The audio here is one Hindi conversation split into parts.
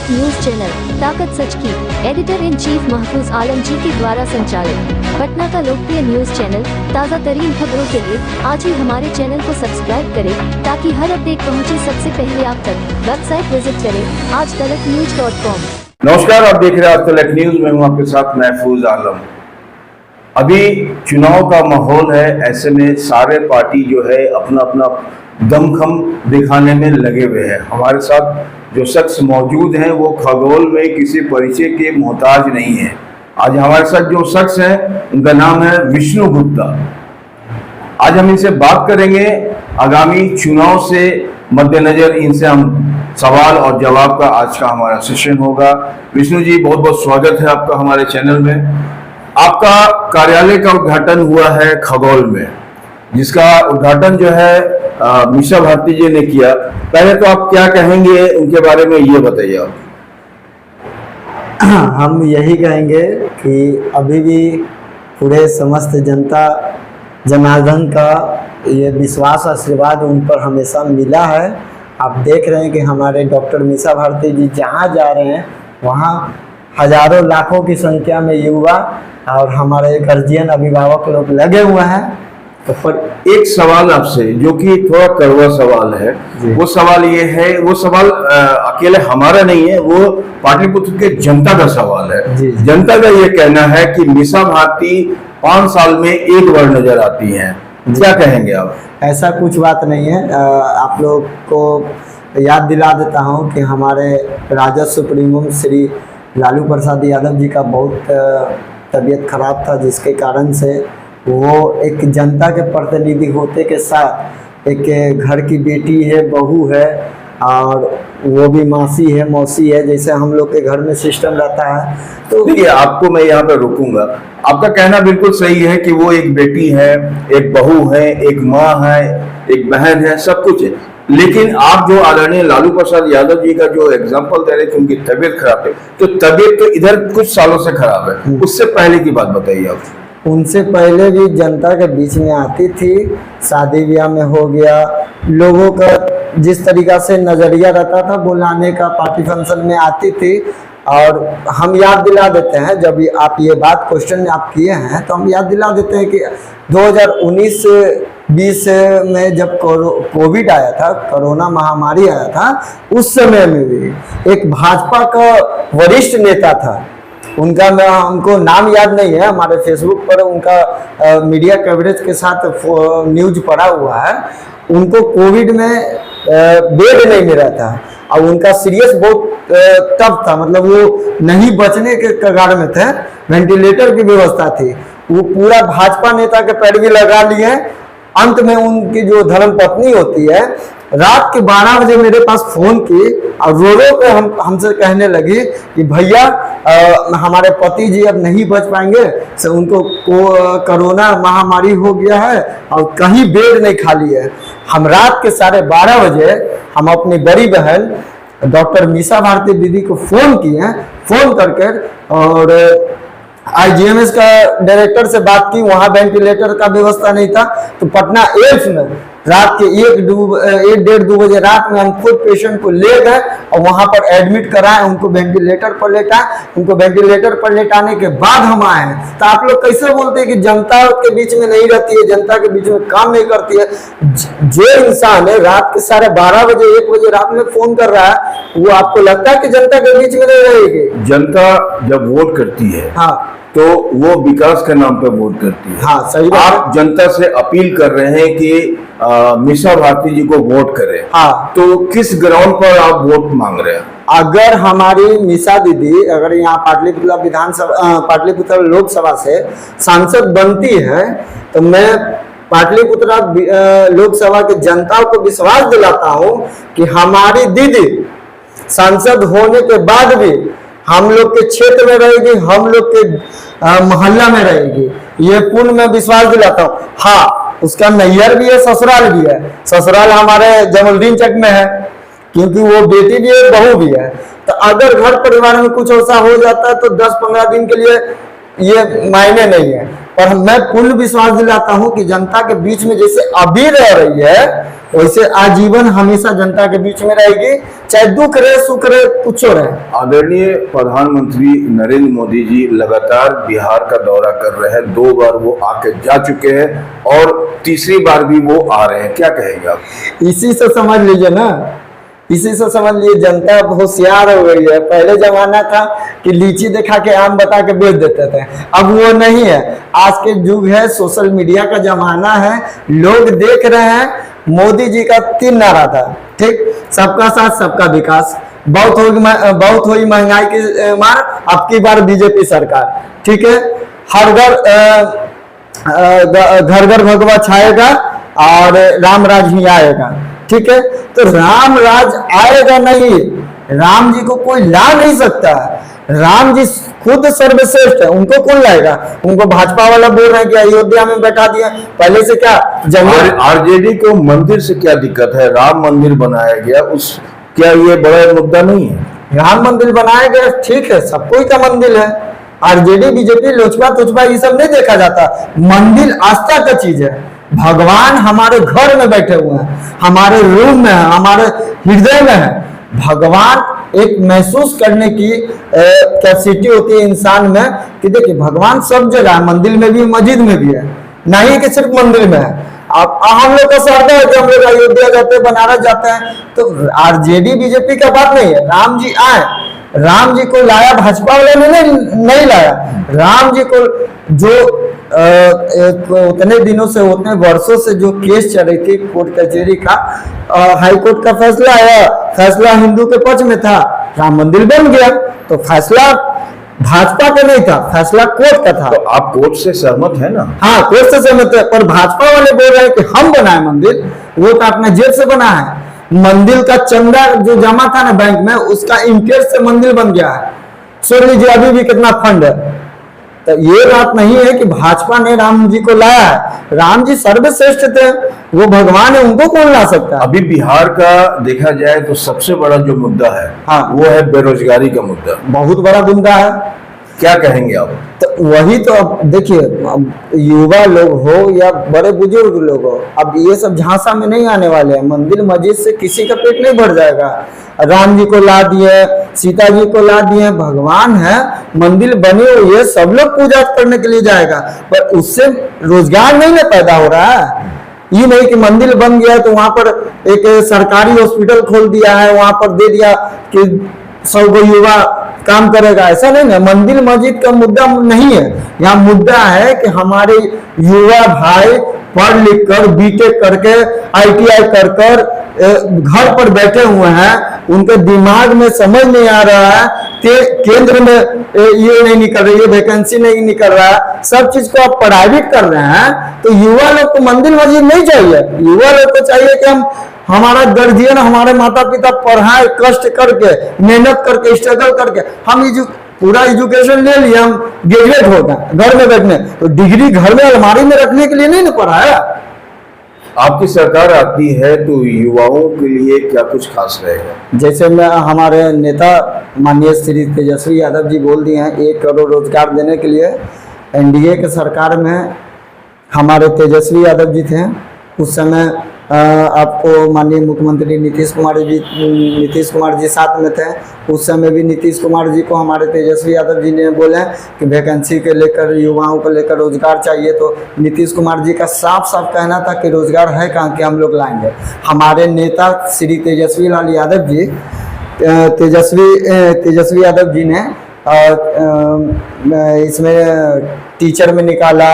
तलत न्यूज चैनल ताकत सच की एडिटर इन चीफ महफूज आलम जी के द्वारा संचालित पटना का लोकप्रिय न्यूज चैनल ताज़ा तरीन खबरों के लिए आज ही हमारे चैनल को सब्सक्राइब करें ताकि हर अपडेट पहुंचे सबसे पहले आप तक। वेबसाइट विजिट करें आज तलतन्यूज.com। नमस्कार, आप देख रहे हैं आज तलत न्यूज। मैं हूं आपके साथ महफूज आलम। अभी चुनाव का माहौल है, ऐसे में सारे पार्टी जो है अपना अपना दमखम दिखाने में लगे हुए हैं। हमारे साथ जो शख्स मौजूद हैं वो खगोल में किसी परिचय के मोहताज नहीं है। आज हमारे साथ जो शख्स हैं उनका नाम है विष्णु गुप्ता। आज हम इनसे बात करेंगे आगामी चुनाव से मद्देनजर, इनसे हम सवाल और जवाब का आज का हमारा सेशन होगा। विष्णु जी, बहुत बहुत स्वागत है आपका हमारे चैनल में। आपका कार्यालय का उद्घाटन हुआ है खगोल में, जिसका उद्घाटन जो है मीसा भारती जी ने किया। पहले तो आप क्या कहेंगे उनके बारे में, ये बताइए आप। हम यही कहेंगे कि अभी भी पूरे समस्त जनता जनार्दन का ये विश्वास आशीर्वाद उन पर हमेशा मिला है। आप देख रहे हैं कि हमारे डॉक्टर मीसा भारती जी जहाँ जा रहे हैं वहाँ हजारों लाखों की संख्या में युवा और हमारे गार्जियन अभिभावक लोग लगे हुए हैं। तो पर एक सवाल आपसे, जो कि थोड़ा कड़वा सवाल है, वो सवाल ये है, वो सवाल अकेले हमारा नहीं है, वो पाटलिपुत्र के जनता का सवाल है। जनता का ये कहना है कि मीसा भारती 5 साल में एक बार नजर आती हैं। क्या कहेंगे आप? ऐसा कुछ बात नहीं है। आप लोग को याद दिला देता हूँ कि हमारे राजद सुप्रीमो श्री लालू प्रसाद यादव जी का बहुत तबीयत खराब था, जिसके कारण से वो एक जनता के प्रतिनिधि होते के साथ एक घर की बेटी है, बहू है और वो भी मासी है, मौसी है, जैसे हम लोग के घर में सिस्टम रहता है। तो देखिए, आपको मैं यहाँ पे रुकूंगा। आपका कहना बिल्कुल सही है कि वो एक बेटी है, एक बहू है, एक माँ है, एक बहन है, सब कुछ है। लेकिन आप जो आदरणीय लालू प्रसाद यादव जी का जो एग्जाम्पल दे रहे थे, उनकी तबीयत खराब है, तो तबीयत तो इधर कुछ सालों से खराब है, उससे पहले की बात बताइए आप। उनसे पहले भी जनता के बीच में आती थी, शादी ब्याह में हो गया, लोगों का जिस तरीका से नज़रिया रहता था बुलाने का, पार्टी फंक्शन में आती थी। और हम याद दिला देते हैं, जब आप ये बात क्वेश्चन आप किए हैं तो हम याद दिला देते हैं कि 2019-20 में जब कोविड आया था, कोरोना महामारी आया था, उस समय में भी एक भाजपा का वरिष्ठ नेता था, उनका मैं हमको नाम याद नहीं है, हमारे फेसबुक पर उनका मीडिया कवरेज के साथ न्यूज पड़ा हुआ है। उनको कोविड में बेड नहीं मिला था और उनका सीरियस बहुत टफ था, मतलब वो नहीं बचने के कगार में थे, वेंटिलेटर की व्यवस्था थी। वो पूरा भाजपा नेता के पैरवी लगा लिए। अंत में उनकी जो धर्म पत्नी होती है, रात के 12 बजे मेरे पास फोन की और रो रो के हमसे कहने लगी कि भैया हमारे पति जी अब नहीं बच पाएंगे, तो उनको कोरोना महामारी हो गया है और कहीं बेड नहीं खाली है। हम रात के 12:30 बजे हम अपनी बड़ी बहन डॉक्टर मीसा भारती दीदी को फोन किए, फोन करके और IGMS का डायरेक्टर से बात की। वहाँ वेंटिलेटर का व्यवस्था नहीं था, तो पटना एम्स में रात के 1-1:30-2 बजे रात में हम खुद पेशेंट को ले गए और वहाँ पर एडमिट कराए, उनको वेंटिलेटर पर लेटाए। उनको वेंटिलेटर पर लेटाने के बाद हम आए हैं। तो आप लोग कैसे बोलते हैं कि जनता के बीच में नहीं रहती है, जनता के बीच में काम नहीं करती है? जो इंसान है रात के 12:30 बजे 1 बजे रात में फोन कर रहा है, वो आपको लगता है कि जनता के बीच में नहीं रहेगी? जनता जब वोट करती है, हाँ, तो वो विकास के नाम पे वोट करती है। हाँ, सही बात। आप जनता से अपील कर रहे हैं कि मीसा भारती जी को वोट करें। हाँ, तो किस ग्राउंड पर आप वोट मांग रहे हैं? अगर हमारी मीसा दीदी अगर यहाँ पाटलिपुत्र लोकसभा से सांसद बनती है, तो मैं पाटलिपुत्र लोकसभा के जनता को विश्वास दिलाता हूँ कि हमारी दीदी सांसद होने के बाद भी हम लोग के क्षेत्र में रहेगी, हम लोग के मोहल्ला में रहेगी, ये पूर्ण मैं विश्वास दिलाता हूँ। हाँ, उसका नैयर भी है, ससुराल भी है। ससुराल हमारे जमलदीन चक में है, क्योंकि वो बेटी भी है, बहू भी है। तो अगर घर परिवार में कुछ ऐसा हो जाता है तो 10-15 दिन के लिए ये मायने नहीं है। पर मैं पूर्ण विश्वास दिलाता हूँ कि जनता के बीच में जैसे अभी रह रही है, वैसे आजीवन हमेशा जनता के बीच में रहेगी, चाहे दुख रहे सुख रहे कुछ रहे। आदरणीय प्रधानमंत्री नरेंद्र मोदी जी लगातार बिहार का दौरा कर रहे हैं, 2 बार वो आके जा चुके हैं और तीसरी बार भी वो आ रहे हैं, क्या कहेंगे आप? इसी से समझ लीजिए ना, इसी से समझ लीजिए जनता होशियार हो गई है। पहले जमाना था कि लीची दिखा के आम बता के बेच देते थे, अब वो नहीं है। आज के युग है, सोशल मीडिया का जमाना है, लोग देख रहे हैं। मोदी जी का 3 नारा था, ठीक, सबका साथ सबका विकास, बहुत हुई महंगाई की मार, अब की बार बीजेपी सरकार, ठीक है, हर घर घर भगवा छाएगा और राम राज ही आएगा, ठीक है। तो राम राज आएगा नहीं, राम जी को कोई ला नहीं सकता, राम जी खुद सर्वश्रेष्ठ है, उनको कौन लाएगा? उनको भाजपा वाला बोल रहे हैं कि अयोध्या में बैठा दिया, पहले से क्या आरजेडी को मंदिर से क्या दिक्कत है? राम मंदिर बनाया गया, उस क्या ये बड़ा मुद्दा नहीं है? राम मंदिर बनाया गया, ठीक है, सब कोई का मंदिर है। आरजेडी बीजेपी लोचपा ये सब नहीं देखा जाता, मंदिर आस्था का चीज है। भगवान हमारे घर में बैठे हुए हैं, हमारे रूम में है, हमारे हृदय में है। भगवान एक महसूस करने की कैपेसिटी होती है इंसान में कि देखिए भगवान सब जगह है, मंदिर में भी मस्जिद में भी है, नहीं कि सिर्फ मंदिर में है। अब हम लोग का श्रद्धा है कि हम लोग अयोध्या जाते हैं, बनारस जाते हैं, तो आरजेडी बीजेपी का बात नहीं है। राम जी आए, राम जी को लाया भाजपा वाले ने नहीं लाया। राम जी को जो उतने दिनों से उतने वर्षों से जो केस चल रही थी कोर्ट कचहरी का, हाई कोर्ट का फैसला आया, फैसला हिंदू के पक्ष में था, राम मंदिर बन गया। तो फैसला भाजपा का नहीं था, फैसला कोर्ट का था। तो आप कोर्ट से सहमत है ना? हाँ, कोर्ट से सहमत है, पर भाजपा वाले बोल रहे हैं कि हम बनाए मंदिर, वो तो अपने जेब से बना है। मंदिर का चंदा जो जमा था ना बैंक में, उसका इंटरेस्ट से मंदिर बन गया है। सुन लीजिए अभी भी कितना फंड है। तो ये बात नहीं है कि भाजपा ने राम जी को लाया है, राम जी सर्वश्रेष्ठ थे, वो भगवान है, उनको कौन ला सकता है? अभी बिहार का देखा जाए तो सबसे बड़ा जो मुद्दा है, हाँ, वो है बेरोजगारी का मुद्दा, बहुत बड़ा मुद्दा है। क्या कहेंगे आप? तो वही तो, अब देखिए, युवा लोग हो या बड़े बुजुर्ग लोग हो, अब ये सब झांसा में नहीं आने वाले हैं। मंदिर मस्जिद से किसी का पेट नहीं भर जाएगा। राम जी को ला दिए, सीता जी को ला दिए, भगवान है, मंदिर बने हुए है, सब लोग पूजा करने के लिए जाएगा, पर उससे रोजगार नहीं ना पैदा हो रहा है। ये नहीं कि मंदिर बन गया तो वहां पर एक सरकारी हॉस्पिटल खोल दिया है, वहां पर दे दिया कि 100 गो युवा काम करेगा, ऐसा नहीं है। मंदिर मस्जिद का मुद्दा नहीं है, यहाँ मुद्दा है कि हमारे युवा भाई पढ़ लिख कर बीटेक करके ITI कर घर पर बैठे हुए हैं, उनके दिमाग में समझ नहीं आ रहा है कि केंद्र में ये नहीं निकल रही है, वैकेंसी नहीं निकल रहा है, सब चीज को आप प्राइवेट कर रहे हैं। तो युवा लोग को मंदिर मस्जिद नहीं चाहिए, युवा लोग को चाहिए कि हमारा गार्जियन, हमारे माता पिता पढ़ाए, कष्ट करके, मेहनत करके, स्ट्रगल करके, हम पूरा एजुकेशन ले लिया, हम ग्रेजुएट हो गए, घर में बैठने, तो डिग्री घर में अलमारी में रखने के लिए नहीं ना पढ़ाया। आपकी सरकार आती है तो युवाओं के लिए क्या कुछ खास रहेगा? जैसे मैं हमारे नेता माननीय श्री तेजस्वी यादव जी बोल दिए हैं 1 करोड़ रोजगार देने के लिए। NDA के सरकार में हमारे तेजस्वी यादव जी थे, उस समय आपको माननीय मुख्यमंत्री नीतीश कुमार जी साथ में थे। उस समय भी नीतीश कुमार जी को हमारे तेजस्वी यादव जी ने बोले कि वैकेंसी के लेकर, युवाओं को लेकर रोजगार चाहिए, तो नीतीश कुमार जी का साफ साफ कहना था कि रोजगार है कहाँ के हम लोग लाएंगे। हमारे नेता श्री तेजस्वी लाल यादव जी, तेजस्वी यादव जी ने इसमें टीचर में निकाला,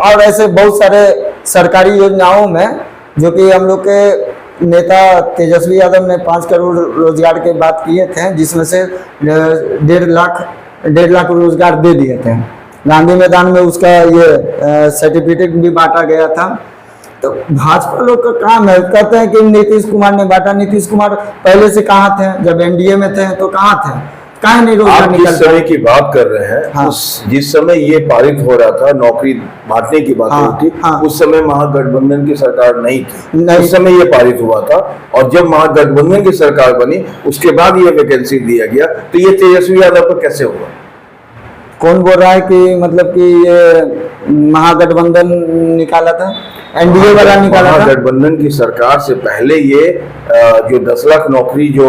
और ऐसे बहुत सारे सरकारी योजनाओं में, जो कि हम लोग के नेता तेजस्वी यादव ने 5 करोड़ रोजगार की बात किए थे, जिसमें से 1.5 लाख रोजगार दे दिए थे। गांधी मैदान में उसका ये सर्टिफिकेट भी बांटा गया था। तो भाजपा लोग का काम है, कहते हैं कि नीतीश कुमार ने बांटा। नीतीश कुमार पहले से कहाँ थे? जब NDA में थे तो कहाँ थे? कहाँ नहीं रोजगार आप जिस समय की बात कर रहे हैं, हाँ, जिस समय ये पारित हो रहा था, नौकरी बांटने की बात हाँ, हो रही थी, हाँ, उस समय महागठबंधन की सरकार नहीं थी, उस समय ये पारित हुआ था। और जब महागठबंधन की सरकार बनी, उसके बाद ये वैकेंसी दिया गया, तो ये तेजस्वी यादव पर कैसे हुआ? कौन बोल रहा है कि मतलब कि ये महागठबंधन निकाला था, एनडीए वाला निकाला था? महागठबंधन की सरकार से पहले ये जो 10 लाख नौकरी जो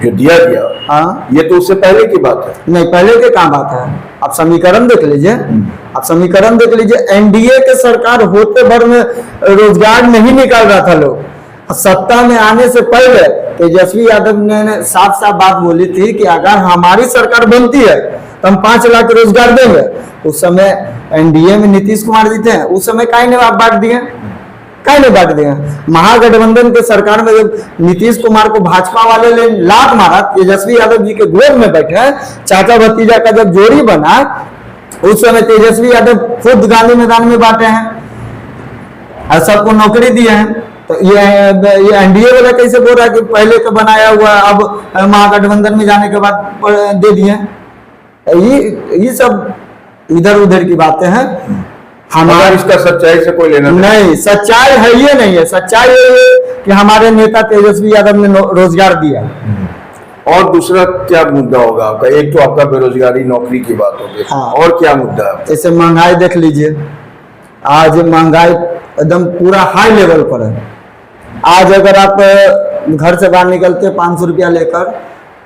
दिया गया, हाँ, ये तो उससे पहले की बात है। नहीं, पहले के काम बात है। आप समीकरण देख लीजिए, आप समीकरण देख लीजिए। एनडीए के सरकार होते भर में रोजगार नहीं निकाल रहा था लोग। सत्ता में आने से पहले तेजस्वी यादव ने साफ साफ बात बोली थी कि अगर हमारी सरकार बनती है तो हम 5 लाख रोजगार देंगे। उस समय एनडीए में नीतीश कुमार जी थे, उस समय काहे ने आप बांट दिए, काहे ने बांट दिए? महागठबंधन के सरकार में जब नीतीश कुमार को भाजपा वाले ने लात मारा, तेजस्वी यादव जी के गोद में बैठे, चाचा भतीजा का जब जोड़ी बना, उस समय तेजस्वी यादव खुद गांधी मैदान में बांटे हैं और सबको नौकरी दिए हैं। तो ये एनडीए वाला कैसे बोल रहा है कि पहले का बनाया हुआ अब महागठबंधन में जाने के बाद दे दिए? ये सब इधर उधर की बातें हैं। हमारा इसका सच्चाई से कोई लेना नहीं, सच्चाई है ये नहीं है। सच्चाई ये है कि हमारे नेता तेजस्वी यादव ने रोजगार दिया। और दूसरा क्या मुद्दा होगा आपका? एक तो आपका बेरोजगारी नौकरी की बात होगी, हाँ। और क्या मुद्दा है? जैसे महंगाई देख लीजिए, आज महंगाई एकदम पूरा हाई लेवल पर है। आज अगर आप घर से बाहर निकलते 500 रुपया लेकर,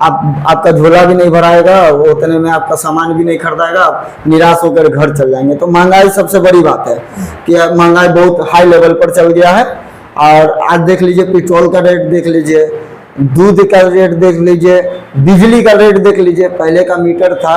आपका झोला भी नहीं भराएगा, उतने में आपका सामान भी नहीं खरीदाएगा, आप निराश होकर घर चल जाएंगे। तो महंगाई सबसे बड़ी बात है कि महंगाई बहुत हाई लेवल पर चल गया है। और आज देख लीजिए, पेट्रोल का रेट देख लीजिए, दूध का रेट देख लीजिए, बिजली का रेट देख लीजिए। पहले का मीटर था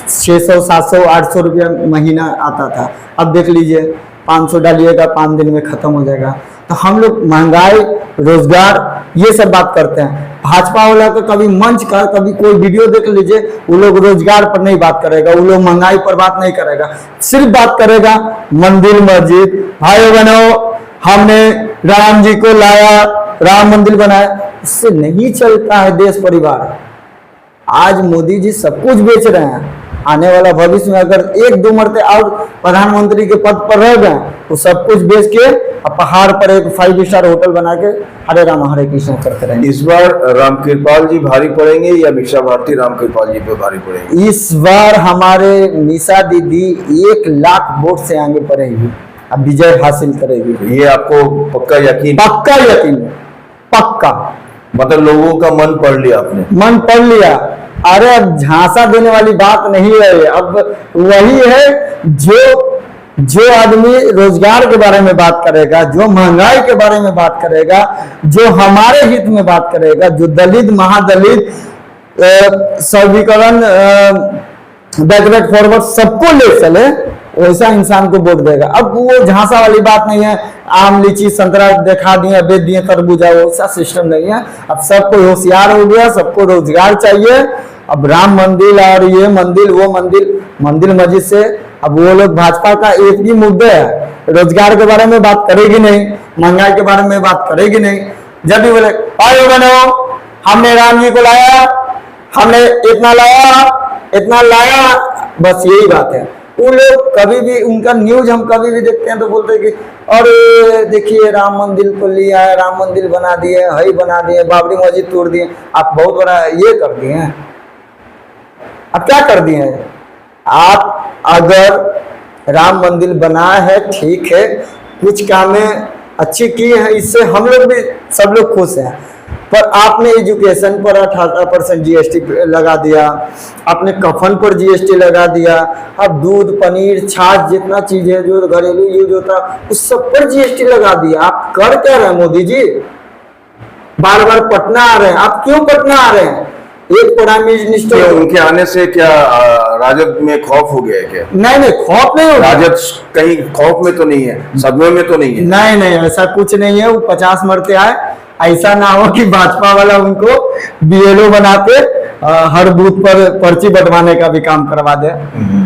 600, 700, 800 रुपया महीना आता था, अब देख लीजिए 500 डालिएगा 5 दिन में खत्म हो जाएगा। तो हम लोग महंगाई, रोजगार, ये सब बात करते हैं। भाजपा वाला का कभी मंच का कभी कोई वीडियो देख लीजिए, वो लोग रोजगार पर नहीं बात करेगा, वो लोग महंगाई पर बात नहीं करेगा, सिर्फ बात करेगा मंदिर मस्जिद। भाइयों बहनों, हमने राम जी को लाया, राम मंदिर बनाया, इससे नहीं चलता है देश परिवार। आज मोदी जी सब कुछ बेच रहे हैं। आने वाला भविष्य में अगर 1-2 मरते और प्रधानमंत्री के पद पर रह गए तो सब कुछ बेच के पहाड़ पर एक 5 स्टार होटल बना के हरे राम हरे कृष्ण करते रहेंगे। इस बार रामकृपाल जी भारी पड़ेंगे या मीसा भारती रामकृपाल जी पे भारी पड़ेंगे? इस बार हमारे मीसा दीदी 1 लाख वोट से आगे बढ़ेगी, अब विजय हासिल करेगी। ये आपको पक्का यकीन? पक्का यकीन, पक्का। मतलब लोगों का मन पढ़ लिया आपने? मन पढ़ लिया। अरे अब झांसा देने वाली बात नहीं है, अब वही है जो आदमी रोजगार के बारे में बात करेगा, जो महंगाई के बारे में बात करेगा, जो हमारे हित में बात करेगा, जो दलित, महादलित, सर्वीकरण, बैकवर्ड फॉरवर्ड सबको ले चले, वैसा इंसान को वोट देगा। अब वो झांसा वाली बात नहीं है, आम लीची संतरा दिखा दिए, बेच दिए तरबूजा, वैसा सिस्टम नहीं है। अब सबको होशियार हो गया, सबको रोजगार चाहिए। अब राम मंदिर और ये मंदिर वो मंदिर मस्जिद से अब वो लोग, भाजपा का एक ही मुद्दा है, रोजगार के बारे में बात करेगी नहीं, महंगाई के बारे में बात करेगी नहीं। जब भी बोले भाइयों बहनों, हमने राम जी को लाया, हमने इतना लाया, बस यही बात है। वो लोग कभी भी, उनका न्यूज हम कभी भी देखते हैं तो बोलते हैं कि अरे देखिए राम मंदिर को लिया है, राम मंदिर बना दिए, हई बना दिए, बाबरी मस्जिद तोड़ दिए, आप बहुत बड़ा ये कर दिए हैं। अब क्या कर दिए हैं आप? अगर राम मंदिर बना है, ठीक है, कुछ कामें अच्छी की है, इससे हम लोग भी, सब लोग खुश हैं। पर आपने एजुकेशन पर 18% जीएसटी लगा दिया, आपने कफन पर जीएसटी लगा दिया, अब दूध, पनीर, छाछ, जितना चीज है जो घरेलू यूज होता उस सब पर जीएसटी लगा दिया। आप कर क्या रहे हैं मोदी जी? बार बार पटना आ रहे हैं, आप क्यों पटना आ रहे हैं? एक प्राइम मिनिस्टर, उनके आने से क्या राजद में खौफ हो गया है क्या? नहीं, खौफ नहीं होगा। राजद कहीं खौफ में तो नहीं है, सदमे में तो नहीं है? नहीं, ऐसा कुछ नहीं है। वो 50 मरते आए, ऐसा ना हो कि भाजपा वाला उनको बीएलओ बनाते हर बूथ पर पर्ची बंटवाने का भी काम करवा दे।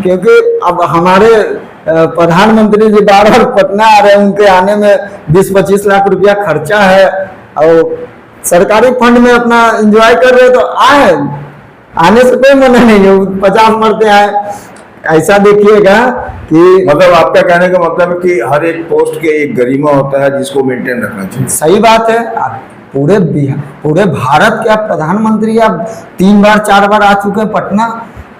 क्योंकि अब हमारे प्रधानमंत्री जी बार बार पटना आ रहे हैं, उनके आने में 20-25 लाख रुपया खर्चा है और सरकारी फंड में अपना एंजॉय कर रहे, तो आए, आने से कोई मना नहीं है। 50 मरते आए, ऐसा देखिएगा कि मतलब आपका कहने का मतलब है कि हर एक पोस्ट के एक गरिमा होता है जिसको मेंटेन रखना चाहिए। सही बात है। पूरे भारत के आप प्रधानमंत्री, आप 3 बार 4 बार आ चुके हैं पटना,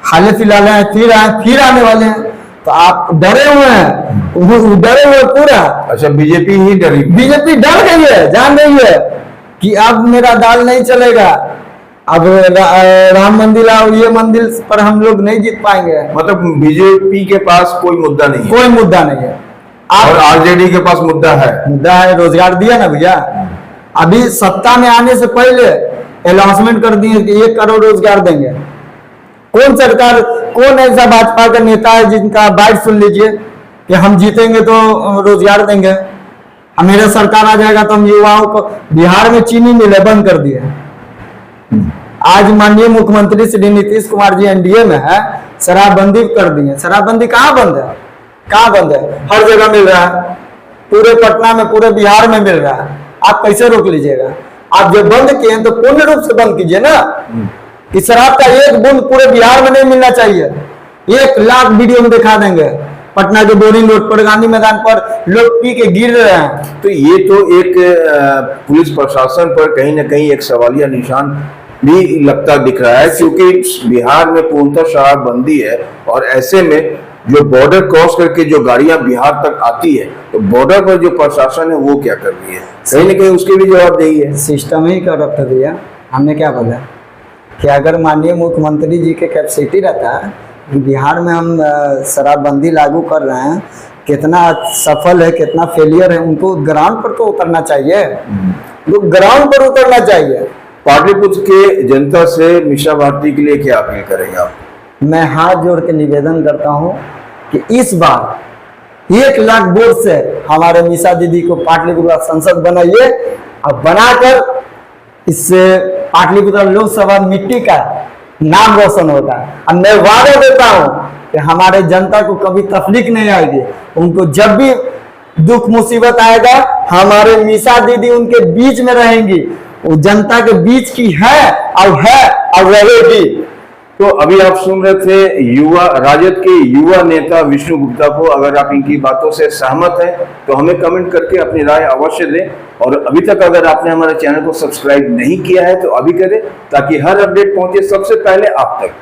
हाल फिलहाल है, फिर आए, फिर आने वाले हैं। तो आप डरे हुए हैं, डरे हुए पूरा। अच्छा, बीजेपी ही डरी? बीजेपी डर गई है, जान रही है कि अब मेरा दाल नहीं चलेगा, अब राम मंदिर और ये मंदिर पर हम लोग नहीं जीत पाएंगे। मतलब बीजेपी के पास कोई मुद्दा नहीं है? कोई मुद्दा नहीं है। और आरजेडी के पास मुद्दा है? मुद्दा है, रोजगार दिया ना भैया। अभी सत्ता में आने से पहले अनाउंसमेंट कर दिए कि 1 करोड़ रोजगार देंगे। कौन सरकार, कौन ऐसा भाजपा का नेता है जिनका बाइट सुन लीजिए कि हम जीतेंगे तो रोजगार देंगे, मेरा सरकार आ जाएगा तो हम युवाओं को, बिहार में चीनी मिलें बंद कर दिए। आज माननीय मुख्यमंत्री श्री नीतीश कुमार जी एनडीए में है, शराबबंदी कर दी है। शराबबंदी कहाँ बंद है? कहाँ बंद है? हर जगह मिल रहा है, पूरे पटना में, पूरे बिहार में मिल रहा है। आप कैसे रोक लीजिएगा? आप जब बंद किए हैं तो पूर्ण रूप से बंद कीजिए ना, कि शराब का एक बूंद पूरे बिहार में नहीं मिलना चाहिए। 1 लाख वीडियो में दिखा देंगे, पटना के बोरिंग रोड पर, गांधी मैदान पर लोग पी के गिर रहे हैं। तो ये तो एक पुलिस प्रशासन पर कहीं ना कहीं एक सवालिया निशान भी लगता दिख रहा है, क्योंकि बिहार में पूर्णतः शराबबंदी है और ऐसे में जो बॉर्डर क्रॉस करके जो गाड़ियां बिहार तक आती है, तो बॉर्डर पर जो प्रशासन है वो क्या कर रही है? कहीं ना कहीं उसकी भी जवाबदेही है। सिस्टम ही करप्ट है भैया। हमने क्या बोला कि अगर माननीय मुख्यमंत्री जी के कैपेसिटी रहता है कि बिहार में हम शराबबंदी लागू कर रहे हैं, कितना सफल है कितना फेलियर है, उनको ग्राउंड पर तो उतरना चाहिए, ग्राउंड पर उतरना चाहिए। पाटलिपुत्र के जनता से मीसा भारती के लिए क्या अपील करेंगे आप? मैं हाथ जोड़ के निवेदन करता हूं कि इस बार 1 लाख वोट से हमारे मीसा दीदी को पाटलिपुत्र संसद बनाइए, और बनाकर इससे पाटलिपुत्र लोकसभा मिट्टी का नाम रोशन होगा। अब मैं वादा देता हूं कि हमारे जनता को कभी तकलीफ नहीं आएगी, उनको जब भी दुख मुसीबत आएगा हमारे मीसा दीदी उनके बीच में रहेंगी, वो जनता के बीच की है और रहेगी। तो अभी आप सुन रहे थे युवा राजद के युवा नेता विष्णु गुप्ता को। अगर आप इनकी बातों से सहमत हैं तो हमें कमेंट करके अपनी राय अवश्य दें, और अभी तक अगर आपने हमारे चैनल को सब्सक्राइब नहीं किया है तो अभी करें, ताकि हर अपडेट पहुंचे सबसे पहले आप तक।